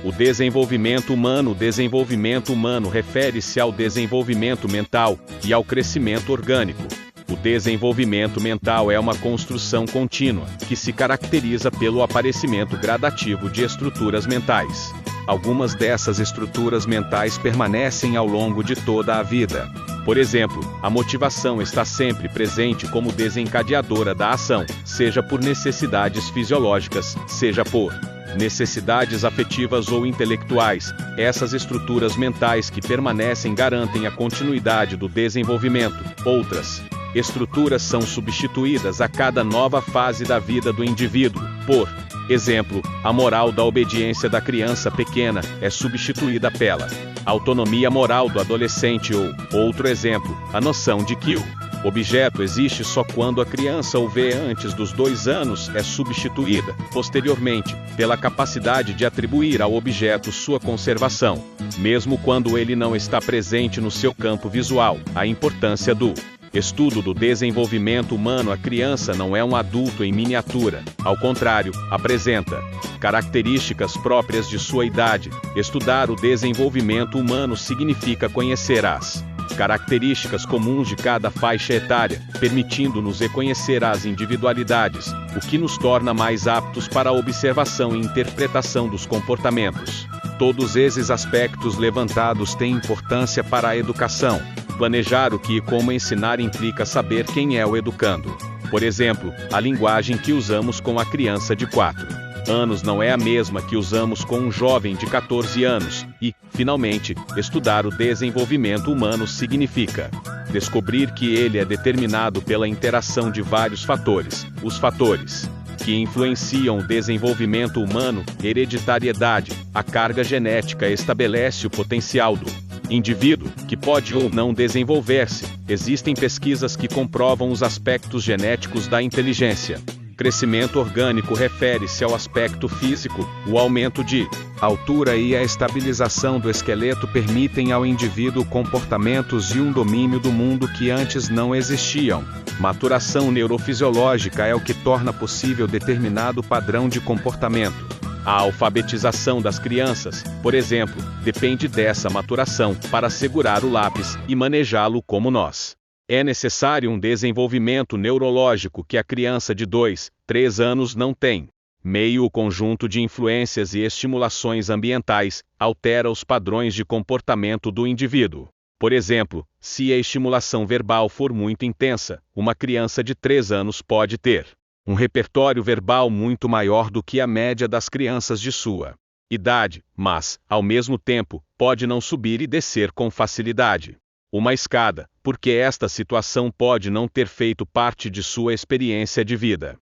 O desenvolvimento humano. O desenvolvimento humano refere-se ao desenvolvimento mental e ao crescimento orgânico. O desenvolvimento mental é uma construção contínua, que se caracteriza pelo aparecimento gradativo de estruturas mentais. Algumas dessas estruturas mentais permanecem ao longo de toda a vida. Por exemplo, a motivação está sempre presente como desencadeadora da ação, seja por necessidades fisiológicas, seja por necessidades afetivas ou intelectuais. Essas estruturas mentais que permanecem garantem a continuidade do desenvolvimento. Outras estruturas são substituídas a cada nova fase da vida do indivíduo. Por exemplo, a moral da obediência da criança pequena é substituída pela autonomia moral do adolescente ou, outro exemplo, a noção de que o objeto existe só quando a criança o vê antes dos 2 anos é substituída, posteriormente, pela capacidade de atribuir ao objeto sua conservação, mesmo quando ele não está presente no seu campo visual. A importância do estudo do desenvolvimento humano. A criança não é um adulto em miniatura, ao contrário, apresenta características próprias de sua idade. Estudar o desenvolvimento humano significa conhecer as características comuns de cada faixa etária, permitindo-nos reconhecer as individualidades, o que nos torna mais aptos para a observação e interpretação dos comportamentos. Todos esses aspectos levantados têm importância para a educação. Planejar o que e como ensinar implica saber quem é o educando. Por exemplo, a linguagem que usamos com a criança de 4 anos não é a mesma que usamos com um jovem de 14 anos. E, finalmente, estudar o desenvolvimento humano significa descobrir que ele é determinado pela interação de vários fatores. Os fatores que influenciam o desenvolvimento humano, hereditariedade, a carga genética estabelece o potencial do indivíduo, que pode ou não desenvolver-se. Existem pesquisas que comprovam os aspectos genéticos da inteligência. Crescimento orgânico refere-se ao aspecto físico. O aumento de altura e a estabilização do esqueleto permitem ao indivíduo comportamentos e um domínio do mundo que antes não existiam. Maturação neurofisiológica é o que torna possível determinado padrão de comportamento. A alfabetização das crianças, por exemplo, depende dessa maturação para segurar o lápis e manejá-lo como nós. É necessário um desenvolvimento neurológico que a criança de 2, 3 anos não tem. Meio o conjunto de influências e estimulações ambientais altera os padrões de comportamento do indivíduo. Por exemplo, se a estimulação verbal for muito intensa, uma criança de 3 anos pode ter um repertório verbal muito maior do que a média das crianças de sua idade, mas, ao mesmo tempo, pode não subir e descer com facilidade uma escada, porque esta situação pode não ter feito parte de sua experiência de vida.